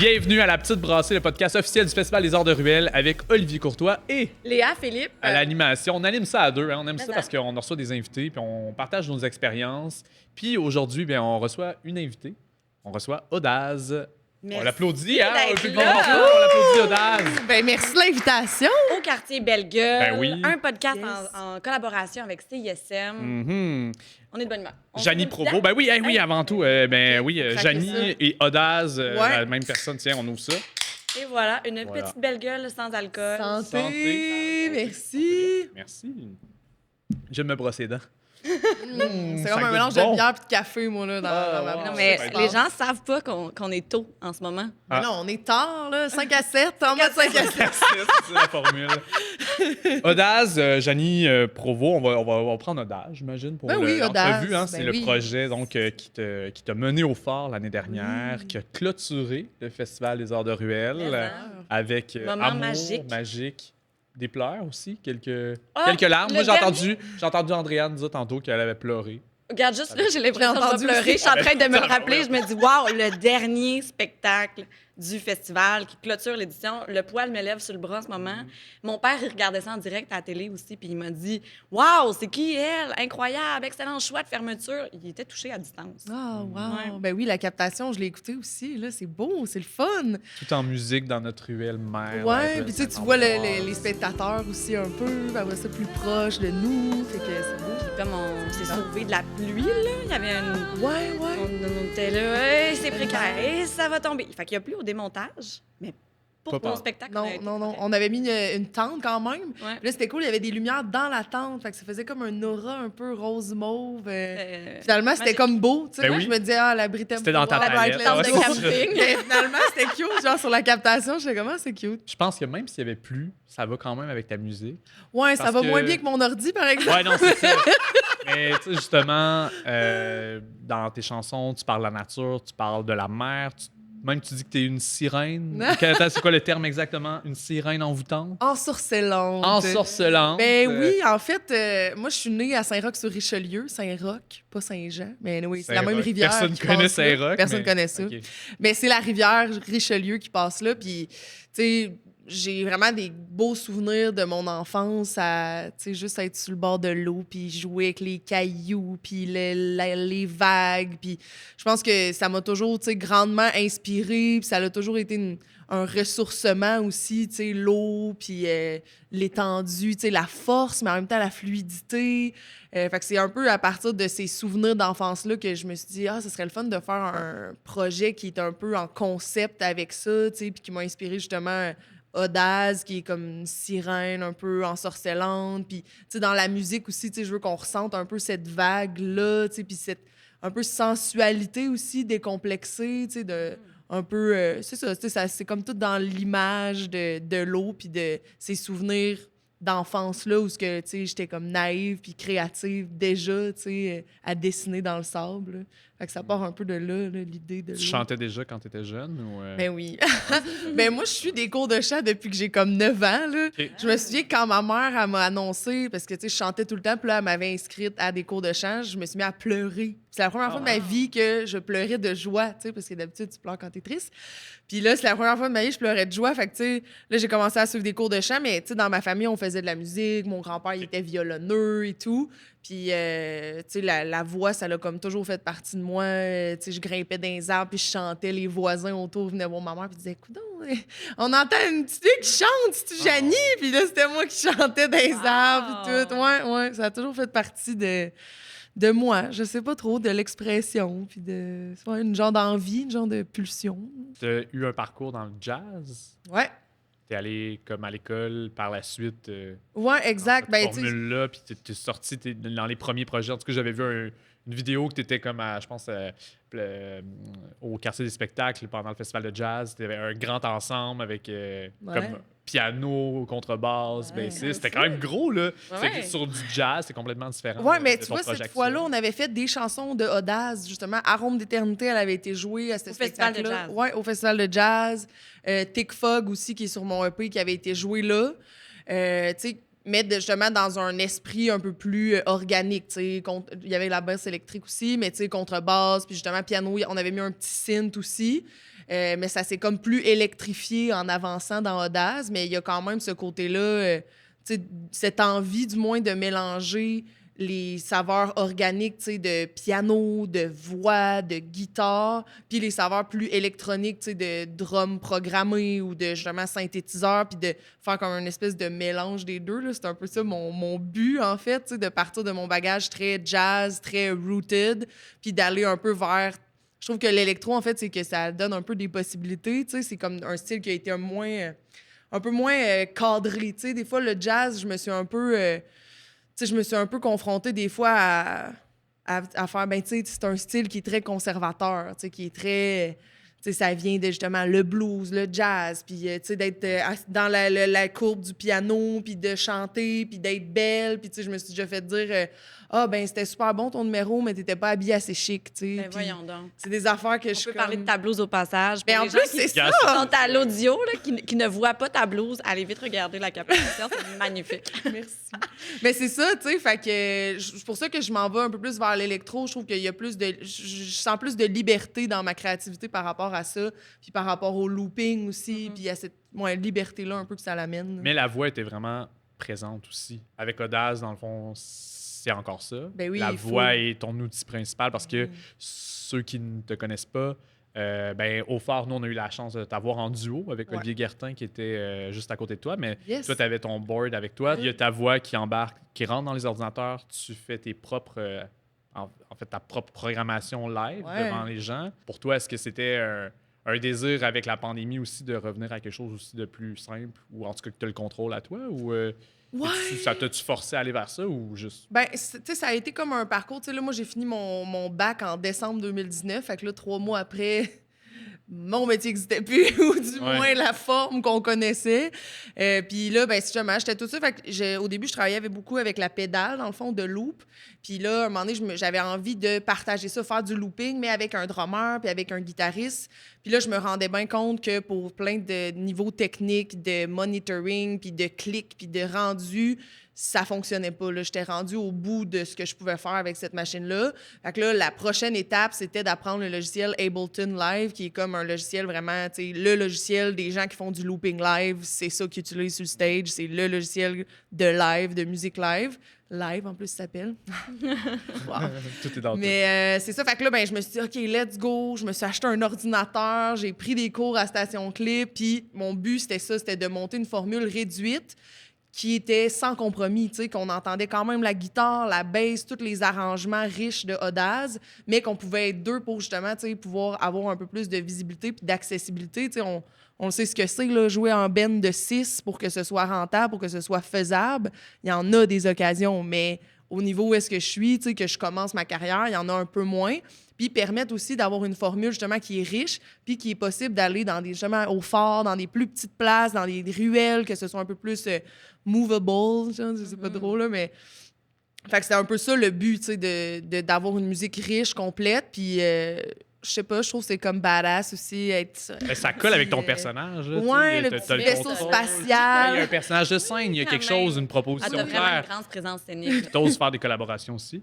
Bienvenue à La Petite Brassée, le podcast officiel du Festival des Arts de Ruelle avec Olivier Courtois et Léa, Philippe. à l'animation. On anime ça à deux. Hein. On aime Mais ça parce qu'on reçoit des invités puis on partage nos expériences. Puis aujourd'hui, bien, on reçoit une invitée. On reçoit Audaz. Merci On l'applaudit, hein? d'être On là. l'applaudit, Audaz. Ben, merci de l'invitation. Au quartier Belle-Gueule. Ben oui. Un podcast Yes. en collaboration avec CISM. Mhm. On est de bonne humeur. On Janie se Provo. dit- Ben oui, oui, avant tout. Craquez Janie ça. et Audaz, Ouais. la même personne. Tiens, on ouvre ça. Et voilà, une Voilà. petite Belle-Gueule sans alcool. Santé. Santé. Merci. Merci. Je vais me brosser les dents. C'est ça comme un goûte mélange bon. de bière et de café, moi, là, dans ma wow. Non, mais ça va être les bon. gens savent pas qu'on est tôt en ce moment. Ah. Non, on est tard, là. 5 à 7, en mode 5 à 7. C'est la formule. Audaz, Janie Provo, on va prendre Audaz, j'imagine, pour Ben oui, l'entrevue. Audaz, Hein, c'est ben le oui. projet donc, qui t'a mené au phare l'année dernière, qui a clôturé le Festival des Arts de Ruelle Mais ça. avec Moment amour, magique. des pleurs aussi, quelques larmes. le Moi, dernier- j'ai entendu Andréane dire tantôt qu'elle avait pleuré. Regarde, juste là, j'ai l'impression J'ai que je entendu vais pleurer. Je suis en train de me aussi. rappeler. Je me dis, waouh, le dernier spectacle du festival qui clôture l'édition. Le poil me lève sur le bras en ce moment. Mon père, il regardait ça en direct à la télé aussi, puis il m'a dit, waouh, c'est qui elle? Incroyable, excellent choix de fermeture. Il était touché à distance. Ah, wow. Ouais. Ben oui, la captation, je l'ai écoutée aussi. Là, c'est beau, c'est le fun. Tout en musique dans notre ruelle mère. Ouais, là, puis ça tu vois m'envoie. les spectateurs aussi un peu. Puis après ça, plus proche de nous. Fait que c'est beau. Comme on s'est sauvé de la pluie, là. Il y avait une. Ouais. On était là, hey, c'est précaire, hey, ça va tomber. Fait qu'il n'y a plus au démontage, mais pour Pas mon pas. spectacle. on a été Non. correct. On avait mis une tente quand même. Ouais. Puis là, c'était cool. Il y avait des lumières dans la tente. Fait que ça faisait comme un aura un peu rose-mauve. Finalement, c'était magique. comme beau. Tu sais, Ben moi, oui. je me disais, la Britannia. C'était dans ta La palette. Brightlands Ouais, de c'est ça. camping. Mais finalement, c'était cute. Genre, sur la captation, je sais comment c'est cute. Je pense que même s'il y avait plus, ça va quand même avec ta musique. Ouais, ça Parce va que- moins bien que mon ordi, par exemple. Ouais, non, c'est ça. Mais tu sais, justement, dans tes chansons, tu parles de la nature, tu parles de la mer, même tu dis que tu es une sirène. Attends, c'est quoi le terme exactement? Une sirène envoûtante? Ensorcelante. Ensorcelante. Ben oui, en fait, moi, je suis née à Saint-Roch-sur-Richelieu, Saint-Roch, pas Saint-Jean. Mais oui, c'est la même Saint-Roch. rivière. Personne qui connaît passe là. Saint-Roch. Personne mais- connaît ça. Ok. Mais c'est la rivière Richelieu qui passe là. Puis, tu sais, j'ai vraiment des beaux souvenirs de mon enfance à, tu sais, juste être sur le bord de l'eau, puis jouer avec les cailloux, puis les vagues. Puis, je pense que ça m'a toujours, tu sais, grandement inspiré. Puis, ça a toujours été un ressourcement aussi, tu sais, l'eau, puis l'étendue, tu sais, la force, mais en même temps la fluidité. Fait que c'est un peu à partir de ces souvenirs d'enfance-là que je me suis dit, ce serait le fun de faire un projet qui est un peu en concept avec ça, tu sais, puis qui m'a inspiré justement Audaz, qui est comme une sirène un peu ensorcelante. Puis, tu sais, dans la musique aussi, tu sais, je veux qu'on ressente un peu cette vague-là, tu sais, puis cette un peu sensualité aussi décomplexée, tu sais, de un peu... c'est ça, tu sais, c'est comme tout dans l'image de l'eau puis de ces souvenirs d'enfance-là où ce que, tu sais, j'étais comme naïve puis créative déjà, tu sais, à dessiner dans le sable. Là. Fait que ça part un peu de là, l'idée de l'eau. Tu chantais déjà quand tu étais jeune? Ou, Ben oui. Ben moi, je suis des cours de chant depuis que j'ai comme 9 ans. Là. Ok. Je me souviens que quand ma mère elle m'a annoncé, parce que tu sais, je chantais tout le temps, puis là, elle m'avait inscrite à des cours de chant, je me suis mis à pleurer. C'est la première fois de ma vie que je pleurais de joie, tu sais, parce que d'habitude, tu pleures quand t'es triste. Puis là, c'est la première fois de ma vie que je pleurais de joie. Fait que, tu sais, là, j'ai commencé à suivre des cours de chant, mais tu sais, dans ma famille, on faisait de la musique. Mon grand-père, il était violonneux et tout. Puis, tu sais, la voix, ça l'a comme toujours fait partie de moi. Tu sais, je grimpais dans les arbres, puis je chantais. Les voisins autour venaient voir ma mère, puis disaient, coudonc, on entend une petite fille qui chante, c'est-tu Janie? Puis là, c'était moi qui chantais dans les arbres, puis tout. Ouais, ça a toujours fait partie de moi. Je sais pas trop, de l'expression, puis de une genre d'envie, une genre de pulsion. tu as eu un parcours dans le jazz? Ouais. Tu es allé comme à l'école par la suite. Ouais, exact. Dans cette Ben, tu sais, formule-là, puis t'es sorti dans les premiers projets. En tout cas, j'avais vu une vidéo que tu étais comme, je pense, au quartier des spectacles pendant le festival de jazz. Tu avais un grand ensemble avec comme piano, contrebasse, Ouais. bassiste. C'était quand même gros, là. Ouais. C'est sur du jazz, c'est complètement différent. ouais, de mais tu ton vois, projet cette actuel. fois-là, on avait fait des chansons de Audaz, justement. Arôme d'éternité, elle avait été jouée à ce Au festival de spectacle-là. jazz. Ouais, au festival de jazz. Tic Fog aussi, qui est sur mon EP, qui avait été joué là. Tu sais, mais justement dans un esprit un peu plus organique, tu sais. Il y avait la basse électrique aussi, mais tu sais, contrebasse, puis justement piano, on avait mis un petit synth aussi. Mais ça s'est comme plus électrifié en avançant dans Audace, mais il y a quand même ce côté-là, tu sais, cette envie du moins de mélanger les saveurs organiques, tu sais, de piano, de voix, de guitare, puis les saveurs plus électroniques, tu sais, de drum programmé ou de justement synthétiseur, puis de faire comme une espèce de mélange des deux, là. C'est un peu ça mon but, en fait, tu sais, de partir de mon bagage très jazz, très rooted, puis d'aller un peu vers... Je trouve que l'électro, en fait, c'est que ça donne un peu des possibilités, tu sais, c'est comme un style qui a été un peu moins cadré, tu sais. Des fois, le jazz, je me suis un peu... tu sais, je me suis un peu confrontée des fois à faire, ben, tu sais, c'est un style qui est très conservateur, tu sais, qui est très... Tu sais, ça vient de, justement, le blues, le jazz, puis, tu sais, d'être dans la courbe du piano, puis de chanter, puis d'être belle, puis, tu sais, je me suis déjà fait dire, ah, ben, c'était super bon ton numéro, mais t'étais pas habillée assez chic, tu sais. Ben voyons donc. C'est des affaires que On peut parler de ta blouse au passage. Mais en Pour les plus, gens c'est qui ça! sont à l'audio, là, qui ne voient pas ta blouse, allez vite regarder la captation, c'est magnifique. Merci. Mais c'est ça, tu sais, fait que c'est pour ça que je m'en vais un peu plus vers l'électro. Je trouve qu'il y a plus de... Je sens plus de liberté dans ma créativité par rapport à ça, puis par rapport au looping aussi, puis à cette liberté-là un peu que ça l'amène. Mais la voix était vraiment présente aussi. Avec Audace, dans le fond, c'est encore ça. Ben oui, la il faut. voix est ton outil principal parce que ceux qui ne te connaissent pas, ben, au Phare, nous, on a eu la chance de t'avoir en duo avec Ouais. Olivier Guertin qui était juste à côté de toi. Mais Yes. toi, tu avais ton board avec toi. Il y a ta voix qui embarque, qui rentre dans les ordinateurs. Tu fais tes propres. En fait, ta propre programmation live Ouais. devant les gens. Pour toi, est-ce que c'était un désir avec la pandémie aussi de revenir à quelque chose aussi de plus simple ou en tout cas que tu as le contrôle à toi? Ou Ouais. ça t'a-tu forcé à aller vers ça ou juste. Ben, tu sais, ça a été comme un parcours. Tu sais, là, moi, j'ai fini mon bac en décembre 2019. Fait que là, 3 mois après, mon métier n'existait plus, ou du moins la forme qu'on connaissait. Puis là, ben, si jamais, j'étais tout ça. Fait que au début, je travaillais beaucoup avec la pédale, dans le fond, de loop. Puis là, à un moment donné, j'avais envie de partager ça, faire du looping, mais avec un drummer puis avec un guitariste. Puis là, je me rendais bien compte que pour plein de niveaux techniques, de monitoring, puis de clics, puis de rendu, ça fonctionnait pas. Là, j'étais rendue au bout de ce que je pouvais faire avec cette machine-là. Fait que là, la prochaine étape, c'était d'apprendre le logiciel Ableton Live, qui est comme un logiciel vraiment, tu sais, le logiciel des gens qui font du looping live. C'est ça qu'ils utilisent sur le stage. C'est le logiciel de live, de musique live. Live, en plus, ça s'appelle. Wow. Tout est dans Mais c'est ça. Fait que là, ben, je me suis dit, OK, let's go. Je me suis acheté un ordinateur. J'ai pris des cours à Station Clip. Puis mon but, c'était ça. C'était de monter une formule réduite qui était sans compromis, tu sais, qu'on entendait quand même la guitare, la bass, tous les arrangements riches de Audace, mais qu'on pouvait être deux pour justement, tu sais, pouvoir avoir un peu plus de visibilité puis d'accessibilité. Tu sais, on sait ce que c'est, là, jouer en band de 6 pour que ce soit rentable, pour que ce soit faisable. Il y en a des occasions, mais au niveau où est-ce que je suis, tu sais, que je commence ma carrière, il y en a un peu moins. Puis permettent aussi d'avoir une formule justement qui est riche, puis qui est possible d'aller dans des, justement, au phare, dans des plus petites places, dans des ruelles, que ce soit un peu plus movable, genre, c'est pas drôle, là, mais... Fait que c'était un peu ça le but, tu sais, d'avoir une musique riche, complète, puis... je sais pas, je trouve que c'est comme badass aussi être... Mais ça colle avec ton personnage. Là, ouais, le petit vaisseau contrôle. spatial. Il y a un personnage de scène, il y a Quand quelque même. chose, une Ah, proposition t'as vraiment une claire. grande présence scénique. T'oses faire des collaborations aussi.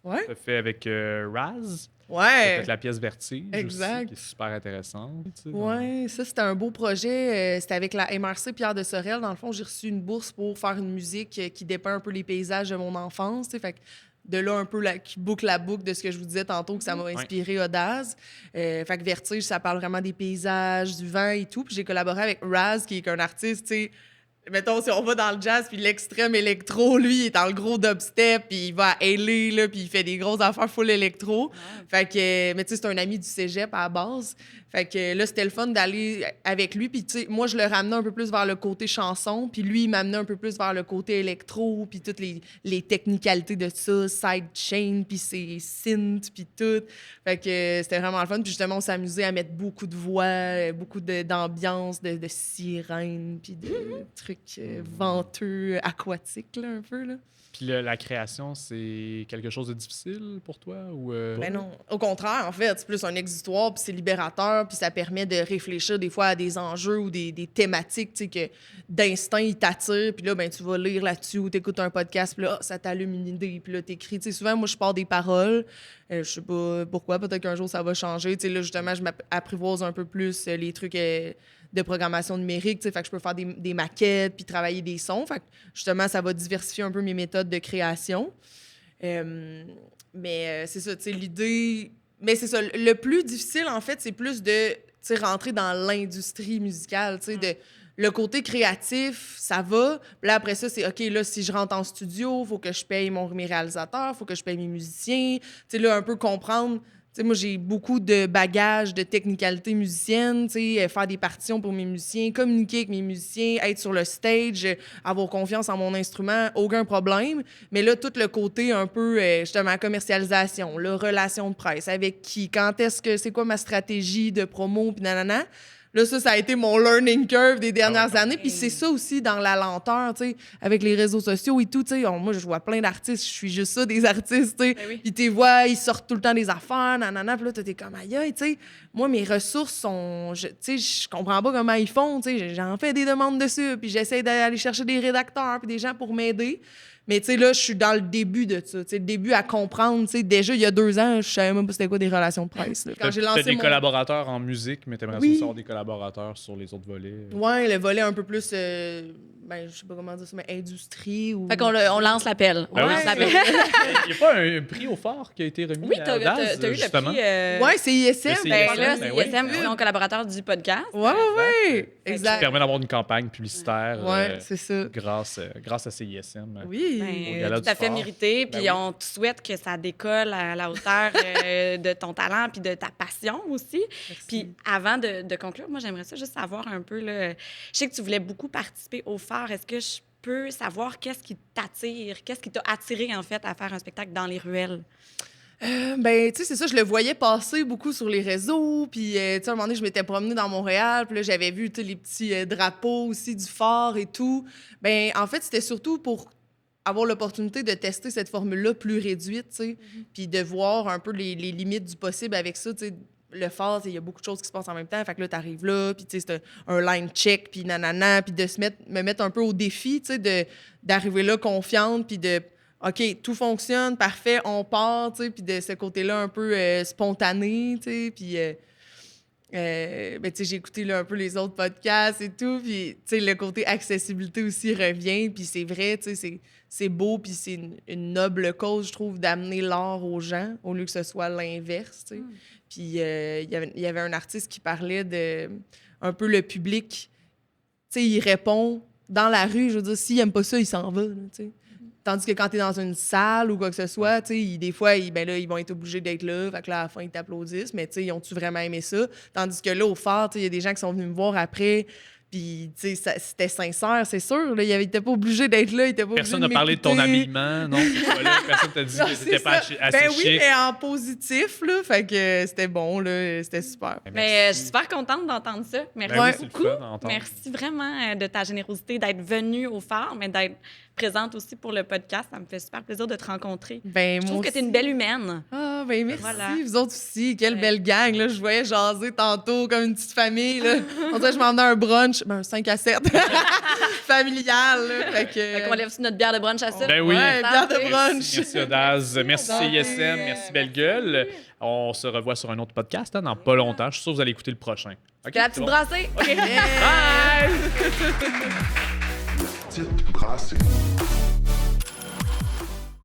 Ouais. Tu as fait avec Raz. Tu as Ouais. fait la pièce Vertige Exact. aussi, qui est super intéressante. Tu sais, Ouais, ça, c'était un beau projet. C'était avec la MRC Pierre de Sorel. Dans le fond, j'ai reçu une bourse pour faire une musique qui dépeint un peu les paysages de mon enfance. Tu sais, fait que de là, un peu, qui boucle la boucle de ce que je vous disais tantôt, que ça m'a inspiré Audace. Fait que Vertige, ça parle vraiment des paysages, du vent et tout. Puis j'ai collaboré avec Raz, qui est un artiste, tu sais. Mettons, si on va dans le jazz, puis l'extrême électro, lui, il est dans le gros dubstep, puis il va à LA, là, puis il fait des grosses affaires full électro. Fait que, mais tu sais, c'est un ami du cégep à la base. Fait que là, c'était le fun d'aller avec lui. Puis, tu sais, moi, je le ramenais un peu plus vers le côté chanson, puis lui, il m'amenait un peu plus vers le côté électro, puis toutes les technicalités de ça, sidechain, puis ses synths, puis tout. Fait que c'était vraiment le fun. Puis justement, on s'amusait à mettre beaucoup de voix, beaucoup d'ambiance, de sirènes, puis de trucs venteux, aquatiques, là, un peu, là. Puis la création, c'est quelque chose de difficile pour toi? Ou, Ben non. Au contraire, en fait, c'est plus un exutoire, puis c'est libérateur. l'auteur, puis ça permet de réfléchir des fois à des enjeux ou des thématiques, tu sais, que d'instinct, ils t'attirent, puis là, ben, tu vas lire là-dessus ou t'écoutes un podcast, puis là, ça t'allume une idée, puis là, t'écris. Tu sais, souvent, moi, je pars des paroles, je sais pas pourquoi, peut-être qu'un jour, ça va changer. Tu sais, là, justement, je m'apprivoise un peu plus les trucs de programmation numérique, tu sais, fait que je peux faire des maquettes, puis travailler des sons. Fait que, justement, ça va diversifier un peu mes méthodes de création. Mais c'est ça, tu sais, l'idée... Mais c'est ça, le plus difficile, en fait, c'est plus de, tu sais, rentrer dans l'industrie musicale, tu sais, de... Le côté créatif, ça va. Puis là, après ça, c'est OK, là, si je rentre en studio, il faut que je paye mes réalisateurs, il faut que je paye mes musiciens. Tu sais, là, un peu comprendre... Tu sais, moi, j'ai beaucoup de bagages, de technicalité musicienne, tu sais, faire des partitions pour mes musiciens, communiquer avec mes musiciens, être sur le stage, avoir confiance en mon instrument, aucun problème. Mais là, tout le côté un peu, justement, commercialisation, là, relation de presse, avec qui, quand est-ce que, c'est quoi ma stratégie de promo, puis nanana. Là, ça a été mon learning curve des dernières années. Puis c'est ça aussi dans la lenteur, tu sais, avec les réseaux sociaux et tout, tu sais. Moi, je vois plein d'artistes, je suis juste ça, des artistes, tu sais. Ben oui. Puis tu vois, ils sortent tout le temps des affaires, nanana. Puis là, t'es comme, aïe, tu sais. Moi, mes ressources sont... Tu sais, je comprends pas comment ils font, tu sais. J'en fais des demandes dessus, puis j'essaie d'aller chercher des rédacteurs puis des gens pour m'aider. Mais tu sais, là, je suis dans le début de ça. Tu sais, le début à comprendre. Tu sais, déjà, il y a 2 ans, je savais même pas c'était quoi des relations de presse. Là. Quand j'ai lancé des collaborateurs en musique, mais t'aimerais aussi avoir des collaborateurs sur les autres volets. Ouais, le volet un peu plus, ben, je sais pas comment dire ça, mais industrie ou... Fait qu'on on lance l'appel. Ben On oui, lance c'est l'appel. Il n'y a pas un prix au phare qui a été remis Oui, à t'as Daz, eu justement? le prix. Ouais, c'est ISM. C'est Ben ISM, là, ben c'est oui. ISM qui sont collaborateurs du podcast. Ouais. Ça Exact. permet d'avoir une campagne publicitaire Ouais, c'est ça. grâce à CISM. Oui. Ben, gala tout du à fait phare. mérité. Ben Puis oui. on te souhaite que ça décolle à la hauteur de ton talent puis de ta passion aussi. Merci. Puis avant de conclure, moi, j'aimerais ça juste savoir un peu. Là, je sais que tu voulais beaucoup participer au phare. Est-ce que je peux savoir qu'est-ce qui t'attire? Qu'est-ce qui t'a attiré, en fait, à faire un spectacle dans les ruelles? Ben, tu sais, c'est ça, je le voyais passer beaucoup sur les réseaux. Puis, tu sais, à un moment donné, je m'étais promenée dans Montréal. Puis là, j'avais vu, tu sais, les petits drapeaux aussi du phare et tout. Ben, en fait, c'était surtout pour avoir l'opportunité de tester cette formule-là plus réduite, tu sais. Puis de voir un peu les limites du possible avec ça, tu sais. Le phare, il y a beaucoup de choses qui se passent en même temps. Fait que là, t'arrives là, puis tu sais, c'est un line check, puis nanana, puis de me mettre un peu au défi, tu sais, d'arriver là confiante, puis de... OK, tout fonctionne, parfait, on part, tu sais, puis de ce côté-là un peu spontané, tu sais, puis... ben, tu sais, j'ai écouté là, un peu les autres podcasts et tout, puis, tu sais, le côté accessibilité aussi revient, puis c'est vrai, tu sais, c'est beau, puis c'est une noble cause, je trouve, d'amener l'art aux gens, au lieu que ce soit l'inverse, tu sais. Puis il y avait un artiste qui parlait de un peu le public, tu sais, il répond dans la rue, je veux dire, s'il n'aime pas ça, il s'en va, là, tu sais. Tandis que quand t'es dans une salle ou quoi que ce soit, tu sais, des fois, ben là, ils vont être obligés d'être là. Fait que là, à la fin, ils t'applaudissent. Mais, tu sais, ils ont-tu vraiment aimé ça? Tandis que là, au phare, tu sais, il y a des gens qui sont venus me voir après. Puis, tu sais, c'était sincère, c'est sûr. Là, il était pas obligé d'être là. Il était pas Personne n'a obligé parlé de ton m'écouter. habillement, non? Voilà, personne t'a dit Non, que c'est c'était pas ça. assez Ben oui, chic. mais en positif, là. Fait que c'était bon, là. C'était super. Mais je suis super contente d'entendre ça. Merci Ben oui, c'est le beaucoup. fun d'entendre. Merci vraiment de ta générosité d'être venue au phare, mais d'être présente aussi pour le podcast. Ça me fait super plaisir de te rencontrer. Ben, Je trouve moi que tu es aussi. une belle humaine. Ah, ben merci. Voilà. Vous autres aussi. Quelle Ouais. belle gang. Là. Je voyais jaser tantôt comme une petite famille. Là. On dirait que je m'en venais à un brunch. Ben, un 5 à 7. Familial. Là. Fait que... Fait qu'on lève notre bière de brunch à ça. Ben oui. Ouais, bière de Parfait. brunch. Merci Odaz, merci Santé. CISM, merci Belle Gueule. On se revoit sur un autre podcast dans pas longtemps. Je suis sûr que vous allez écouter le prochain. OK? La C'est petite bon? brassée. Bye! Petite brassée.